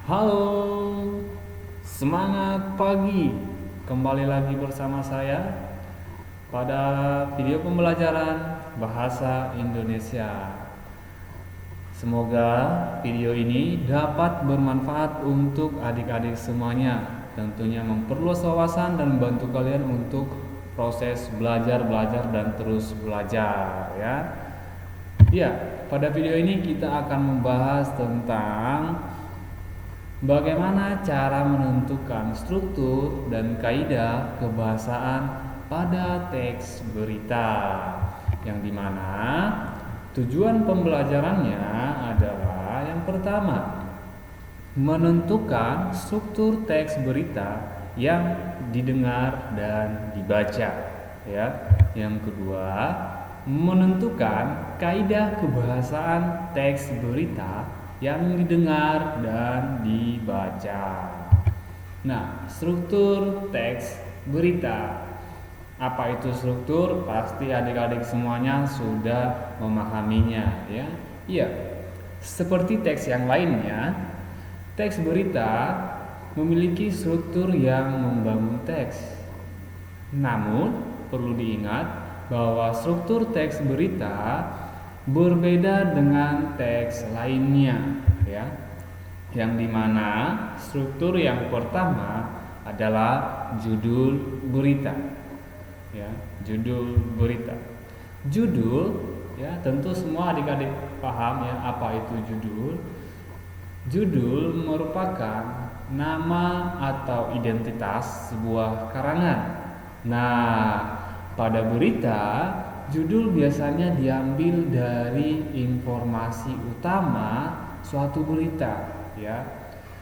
Halo, semangat pagi. Kembali lagi bersama saya pada video pembelajaran bahasa Indonesia. Semoga video ini dapat bermanfaat untuk adik-adik semuanya. Tentunya memperluas wawasan dan membantu kalian untuk proses belajar dan terus belajar ya. Ya, pada video ini kita akan membahas tentang bagaimana cara menentukan struktur dan kaidah kebahasaan pada teks berita, yang dimana tujuan pembelajarannya adalah yang pertama, menentukan struktur teks berita yang didengar dan dibaca ya. Yang kedua, menentukan kaidah kebahasaan teks berita yang didengar dan dibaca. Nah, struktur teks berita. Apa itu struktur? Pasti adik-adik semuanya sudah memahaminya ya. Iya. Seperti teks yang lainnya, teks berita memiliki struktur yang membangun teks. Namun, perlu diingat bahwa struktur teks berita berbeda dengan teks lainnya ya. Yang dimana struktur yang pertama adalah judul berita ya, judul berita. Judul ya, tentu semua adik-adik paham ya apa itu judul. Judul merupakan nama atau identitas sebuah karangan. Nah, pada berita, judul biasanya diambil dari informasi utama suatu berita ya.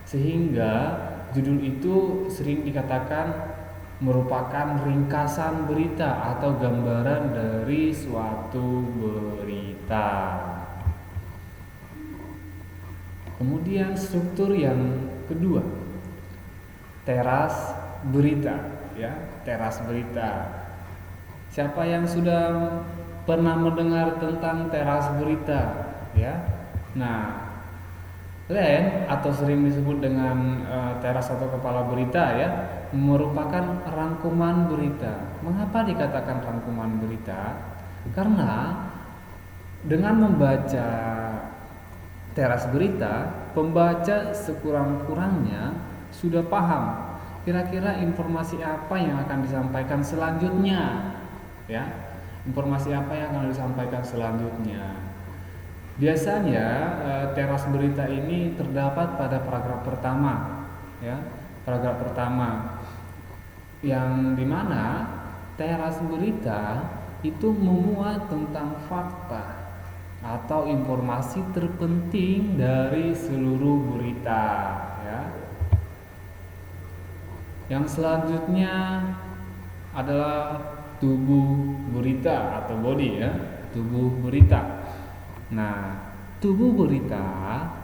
Sehingga judul itu sering dikatakan merupakan ringkasan berita atau gambaran dari suatu berita. Kemudian struktur yang kedua, teras berita ya, teras berita. Siapa yang sudah pernah mendengar tentang teras berita ya? Nah, atau sering disebut dengan teras atau kepala berita ya, merupakan rangkuman berita. Mengapa dikatakan rangkuman berita? Karena dengan membaca teras berita, pembaca sekurang-kurangnya sudah paham kira-kira informasi apa yang akan disampaikan selanjutnya ya. Informasi apa yang akan disampaikan selanjutnya. Biasanya teras berita ini terdapat pada paragraf pertama ya, paragraf pertama, yang dimana teras berita itu memuat tentang fakta atau informasi terpenting dari seluruh berita ya. Yang selanjutnya adalah tubuh berita atau body ya, tubuh berita. Nah, tubuh berita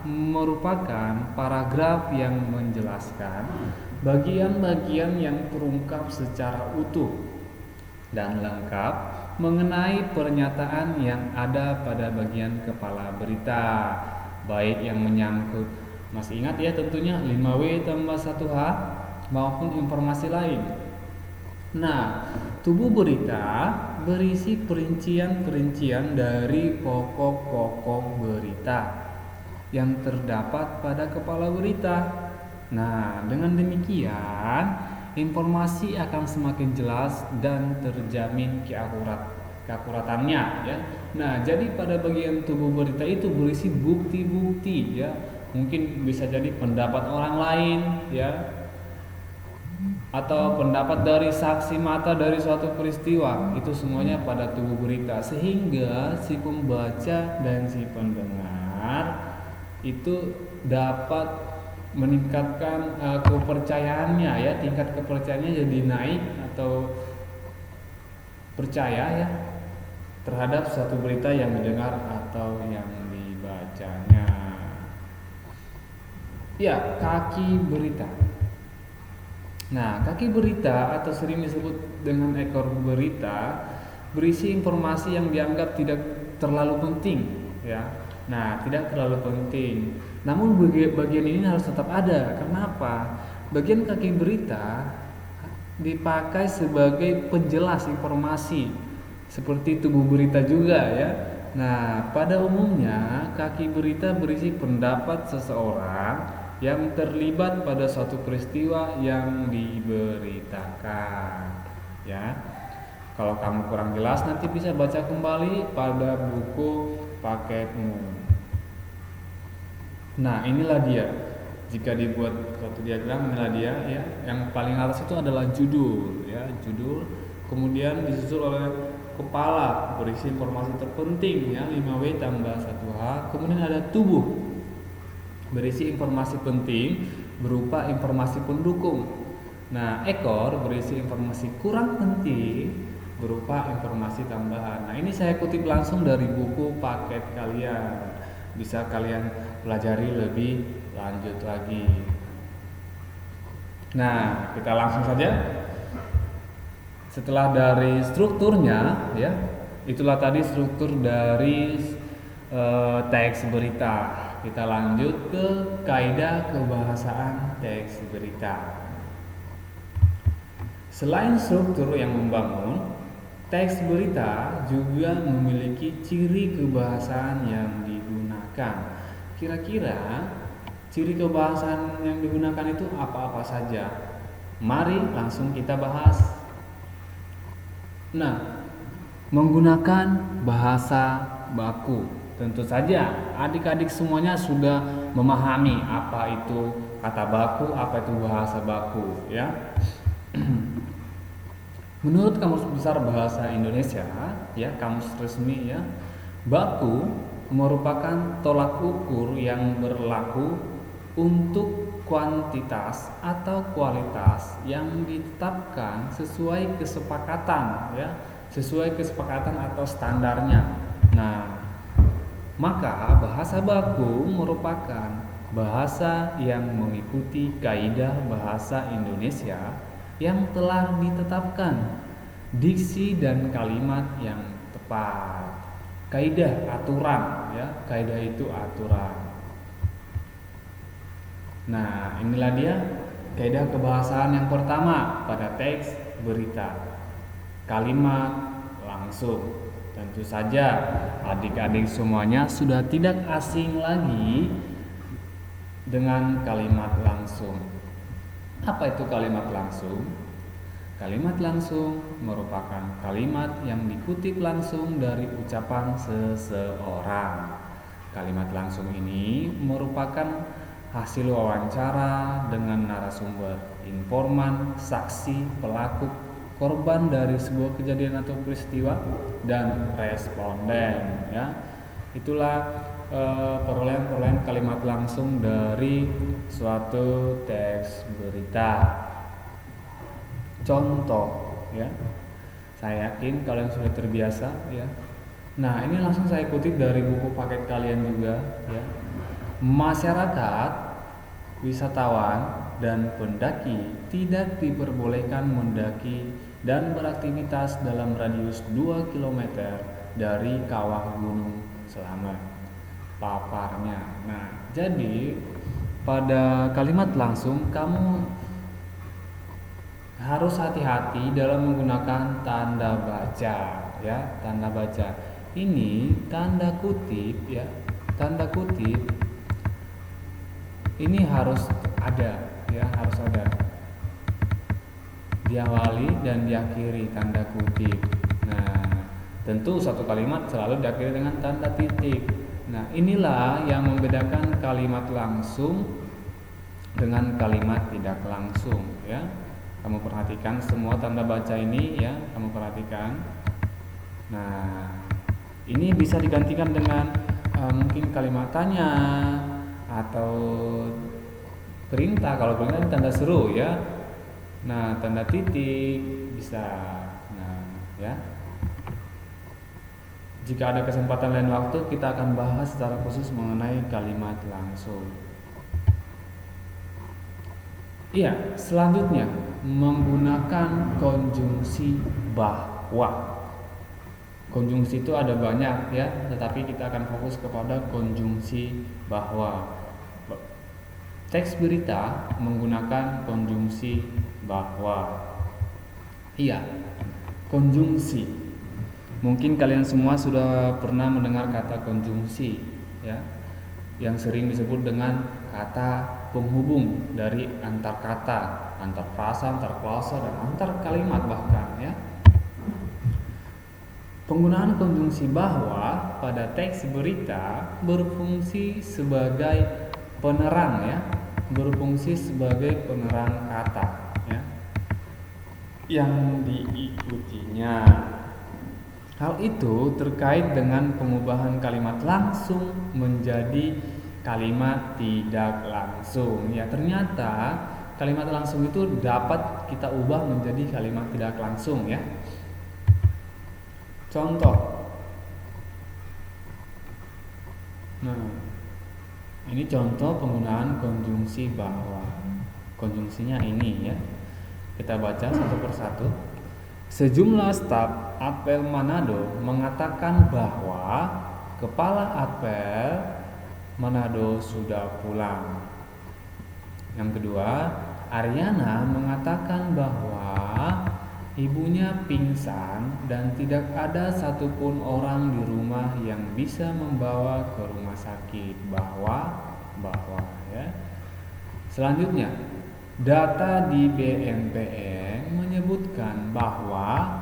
merupakan paragraf yang menjelaskan bagian-bagian yang terungkap secara utuh dan lengkap mengenai pernyataan yang ada pada bagian kepala berita, baik yang menyangkut, masih ingat ya tentunya 5W tambah 1H maupun informasi lain. Nah, tubuh berita berisi perincian-perincian dari pokok-pokok berita yang terdapat pada kepala berita. Nah, dengan demikian informasi akan semakin jelas dan terjamin keakuratannya ya. Nah, jadi pada bagian tubuh berita itu berisi bukti-bukti ya. Mungkin bisa jadi pendapat orang lain ya, atau pendapat dari saksi mata dari suatu peristiwa. Itu semuanya pada tubuh berita, sehingga si pembaca dan si pendengar itu dapat meningkatkan kepercayaannya ya, tingkat kepercayaannya jadi naik atau percaya ya terhadap suatu berita yang didengar atau yang dibacanya. Ya, kaki berita. Nah, kaki berita atau sering disebut dengan ekor berita berisi informasi yang dianggap tidak terlalu penting ya. Nah, tidak terlalu penting. Namun bagian ini harus tetap ada. Kenapa? Bagian kaki berita dipakai sebagai penjelas informasi seperti tubuh berita juga ya. Nah, pada umumnya kaki berita berisi pendapat seseorang yang terlibat pada suatu peristiwa yang diberitakan ya. Kalau kamu kurang jelas nanti bisa baca kembali pada buku paketmu. Nah, inilah dia. Jika dibuat suatu diagram, inilah dia ya. Yang paling atas itu adalah judul ya, judul. Kemudian disusul oleh kepala berisi informasi terpenting ya, 5W tambah 1H. Kemudian ada tubuh berisi informasi penting berupa informasi pendukung. Nah, ekor berisi informasi kurang penting berupa informasi tambahan. Nah, ini saya kutip langsung dari buku paket kalian. Bisa kalian pelajari lebih lanjut lagi. Nah, kita langsung saja. Setelah dari strukturnya ya, itulah tadi struktur dari teks berita. Kita lanjut ke kaidah kebahasaan teks berita. Selain struktur yang membangun, teks berita juga memiliki ciri kebahasaan yang digunakan. Kira-kira ciri kebahasaan yang digunakan itu apa-apa saja? Mari langsung kita bahas. Nah, menggunakan bahasa baku. Tentu saja adik-adik semuanya sudah memahami apa itu kata baku, apa itu bahasa baku ya. Menurut Kamus Besar Bahasa Indonesia, ya, kamus resmi ya, baku merupakan tolak ukur yang berlaku untuk kuantitas atau kualitas yang ditetapkan sesuai kesepakatan ya, sesuai kesepakatan atau standarnya. Nah, maka bahasa baku merupakan bahasa yang mengikuti kaidah bahasa Indonesia yang telah ditetapkan, diksi dan kalimat yang tepat. Kaidah aturan ya, kaidah itu aturan. Nah, inilah dia kaidah kebahasaan yang pertama pada teks berita. Kalimat langsung. Tentu saja adik-adik semuanya sudah tidak asing lagi dengan kalimat langsung. Apa itu kalimat langsung? Kalimat langsung merupakan kalimat yang dikutip langsung dari ucapan seseorang. Kalimat langsung ini merupakan hasil wawancara dengan narasumber, informan, saksi, pelaku, korban dari sebuah kejadian atau peristiwa, dan responden ya. Itulah perolehan kalimat langsung dari suatu teks berita. Contoh ya, saya yakin kalian sudah terbiasa ya. Nah, ini langsung saya kutip dari buku paket kalian juga ya. Masyarakat, wisatawan, dan pendaki tidak diperbolehkan mendaki dan beraktivitas dalam radius 2 km dari kawah gunung Selamet paparnya. Nah, jadi pada kalimat langsung kamu harus hati-hati dalam menggunakan tanda baca ya, tanda baca. Ini tanda kutip ya, tanda kutip ini harus ada ya, harus ada. Diawali dan diakhiri tanda kutip. Nah, tentu satu kalimat selalu diakhiri dengan tanda titik. Nah, inilah yang membedakan kalimat langsung dengan kalimat tidak langsung ya. Kamu perhatikan semua tanda baca ini ya, kamu perhatikan. Nah, ini bisa digantikan dengan mungkin kalimat tanya atau perintah. Kalau perintah tanda seru ya. Nah, tanda titik bisa. Nah, ya. Jika ada kesempatan lain waktu, kita akan bahas secara khusus mengenai kalimat langsung. Iya, selanjutnya menggunakan konjungsi bahwa. Konjungsi itu ada banyak ya, tetapi kita akan fokus kepada konjungsi bahwa. Teks berita menggunakan konjungsi bahwa. Iya, konjungsi. Mungkin kalian semua sudah pernah mendengar kata konjungsi ya, yang sering disebut dengan kata penghubung dari antar kata, antar frasa, antar klausa, dan antar kalimat bahkan ya. Penggunaan konjungsi bahwa pada teks berita berfungsi sebagai penerang ya, berfungsi sebagai penerang kata ya, yang diikutinya. Hal itu terkait dengan pengubahan kalimat langsung menjadi kalimat tidak langsung. Ya, ternyata kalimat langsung itu dapat kita ubah menjadi kalimat tidak langsung ya. Contoh. Nah, ini contoh penggunaan konjungsi bahwa. Konjungsinya ini ya. Kita baca satu persatu. Sejumlah staf apel Manado mengatakan bahwa kepala apel Manado sudah pulang. Yang kedua, Ariana mengatakan bahwa ibunya pingsan dan tidak ada satupun orang di rumah yang bisa membawa ke rumah sakit. Bahwa ya. Selanjutnya, data di BNPN menyebutkan bahwa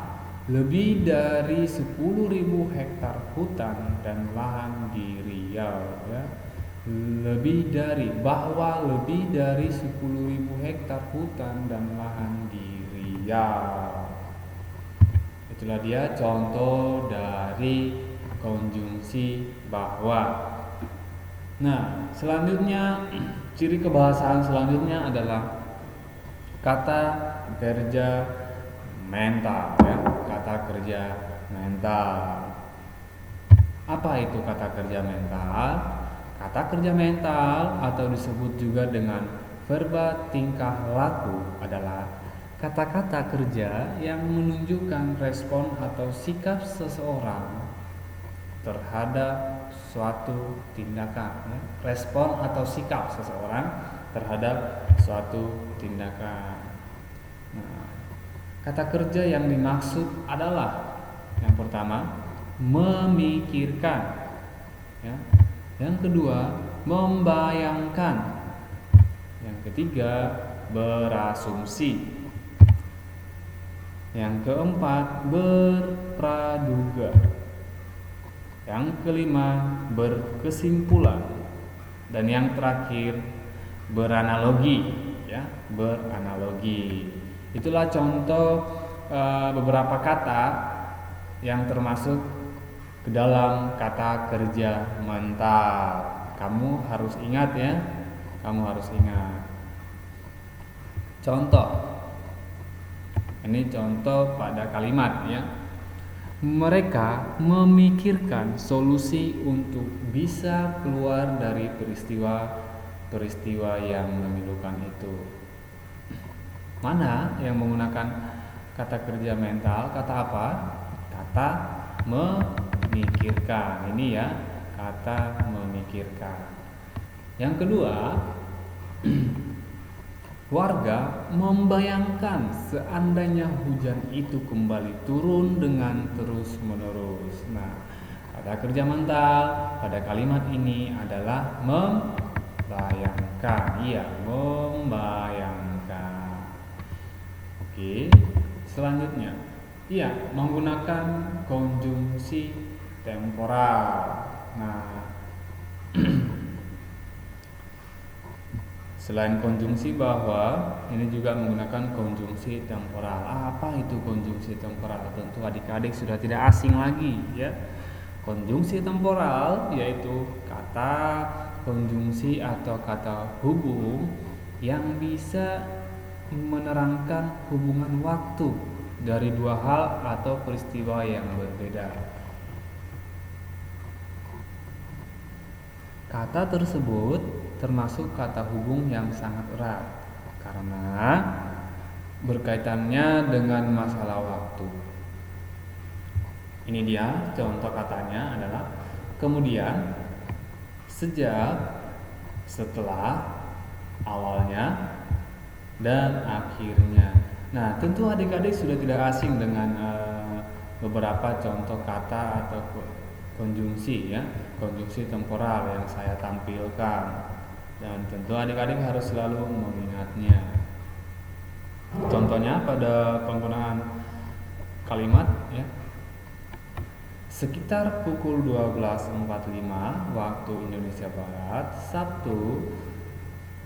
lebih dari 10.000 hektar hutan dan lahan di Riau ya. Lebih dari 10.000 hektar hutan dan lahan di Riau. Itulah dia contoh dari konjungsi bahwa. Nah, selanjutnya ciri kebahasaan selanjutnya adalah kata kerja mental ya, kata kerja mental. Apa itu kata kerja mental? Kata kerja mental atau disebut juga dengan verba tingkah laku adalah kata-kata kerja yang menunjukkan respon atau sikap seseorang terhadap suatu tindakan ya. Respon atau sikap seseorang terhadap suatu tindakan. Nah, kata kerja yang dimaksud adalah yang pertama memikirkan ya. Yang kedua membayangkan. Yang ketiga berasumsi. Yang keempat berpraduga. Yang kelima berkesimpulan. Dan yang terakhir beranalogi ya, beranalogi. Itulah contoh beberapa kata yang termasuk ke dalam kata kerja mental. Kamu harus ingat ya. Kamu harus ingat. Contoh. Ini contoh pada kalimat ya. Mereka memikirkan solusi untuk bisa keluar dari peristiwa yang memilukan itu. Mana yang menggunakan kata kerja mental? Kata apa? Kata memikirkan. Ini ya, kata memikirkan. Yang kedua, warga membayangkan seandainya hujan itu kembali turun dengan terus-menerus. Nah, kata kerja mental pada kalimat ini adalah membayangkan. Iya, membayangkan. Oke, selanjutnya. Iya, menggunakan konjungsi temporal. Nah, selain konjungsi bahwa, ini juga menggunakan konjungsi temporal. Apa itu konjungsi temporal? Tentu adik-adik sudah tidak asing lagi ya. Konjungsi temporal yaitu kata konjungsi atau kata hubung yang bisa menerangkan hubungan waktu dari dua hal atau peristiwa yang berbeda. Kata tersebut termasuk kata hubung yang sangat erat karena berkaitannya dengan masalah waktu. Ini dia contoh katanya adalah kemudian, sejak, setelah, awalnya, dan akhirnya. Nah, tentu adik-adik sudah tidak asing dengan beberapa contoh kata atau konjungsi ya, konjungsi temporal yang saya tampilkan. Dan tentu adik-adik harus selalu mengingatnya. Contohnya pada penggunaan kalimat ya. Sekitar pukul 12.45 waktu Indonesia Barat, Sabtu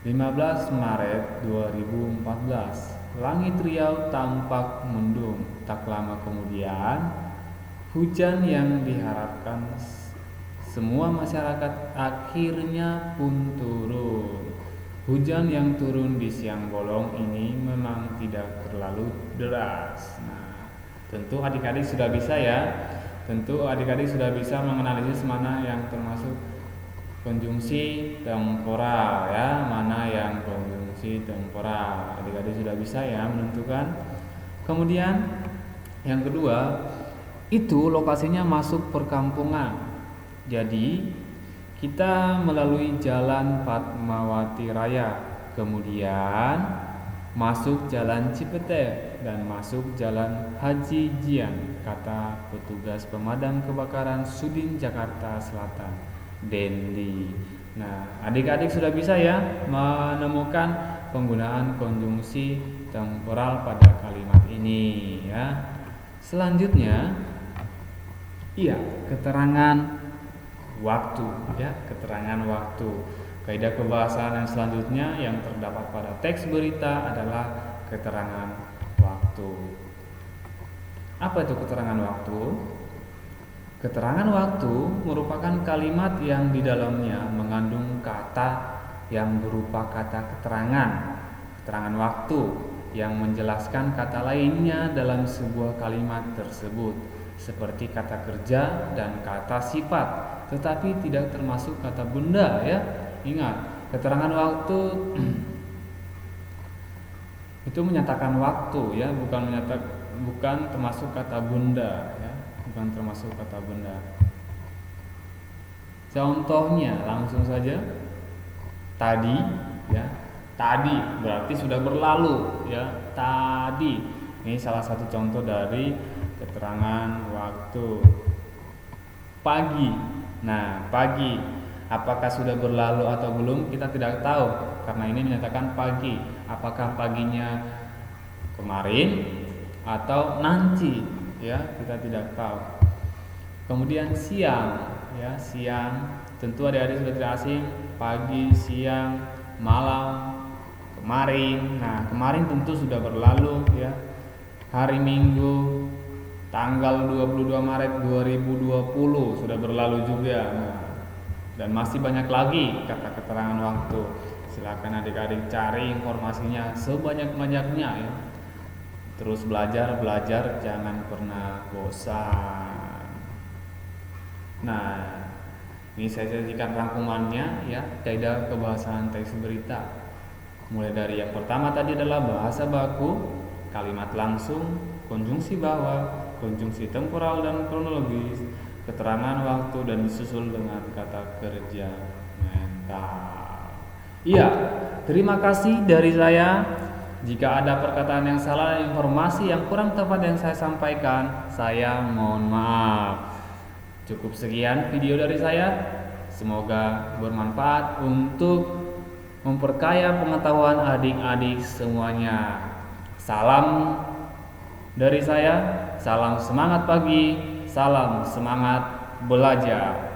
15 Maret 2014. Langit Riau tampak mendung. Tak lama kemudian, hujan yang diharapkan semua masyarakat akhirnya pun turun. Hujan yang turun di siang bolong ini memang tidak terlalu deras. Nah, tentu adik-adik sudah bisa ya. Tentu adik-adik sudah bisa menganalisis mana yang termasuk konjungsi temporal ya, mana yang konjungsi temporal. Adik-adik sudah bisa ya menentukan. Kemudian yang kedua, itu lokasinya masuk perkampungan. Jadi kita melalui jalan Fatmawati Raya, kemudian masuk jalan Cipete dan masuk jalan Haji Jian, kata petugas pemadam kebakaran Sudin Jakarta Selatan, Dendi. Nah, adik-adik sudah bisa ya menemukan penggunaan konjungsi temporal pada kalimat ini ya. Selanjutnya, iya, keterangan waktu ya, keterangan waktu. Kaidah kebahasaan yang selanjutnya yang terdapat pada teks berita adalah keterangan waktu. Apa itu keterangan waktu? Keterangan waktu merupakan kalimat yang di dalamnya mengandung kata yang berupa kata keterangan. Keterangan waktu yang menjelaskan kata lainnya dalam sebuah kalimat tersebut, seperti kata kerja dan kata sifat, tetapi tidak termasuk kata benda ya. Ingat, keterangan waktu itu menyatakan waktu ya, bukan termasuk kata benda ya, bukan termasuk kata benda. Contohnya langsung saja, tadi ya, tadi berarti sudah berlalu ya, tadi. Ini salah satu contoh dari keterangan waktu. Pagi. Nah, pagi apakah sudah berlalu atau belum kita tidak tahu, karena ini menyatakan pagi. Apakah paginya kemarin atau nanti ya, kita tidak tahu. Kemudian siang ya, siang tentu adik-adik sudah tidak asing, pagi, siang, malam, kemarin. Nah, kemarin tentu sudah berlalu ya. Hari Minggu tanggal 22 Maret 2020 sudah berlalu juga. Nah, dan masih banyak lagi kata keterangan waktu. Silakan adik-adik cari informasinya sebanyak-banyaknya ya. Terus belajar, jangan pernah bosan. Nah, ini saya sajikan rangkumannya ya, kaidah kebahasaan teks berita. Mulai dari yang pertama tadi adalah bahasa baku, kalimat langsung, konjungsi bawah, konjungsi temporal dan kronologis, keterangan waktu, dan disusul dengan kata kerja mental. Iya, terima kasih dari saya. Jika ada perkataan yang salah dan informasi yang kurang tepat yang saya sampaikan, saya mohon maaf. Cukup sekian video dari saya. Semoga bermanfaat untuk memperkaya pengetahuan adik-adik semuanya. Salam dari saya, salam semangat pagi, salam semangat belajar.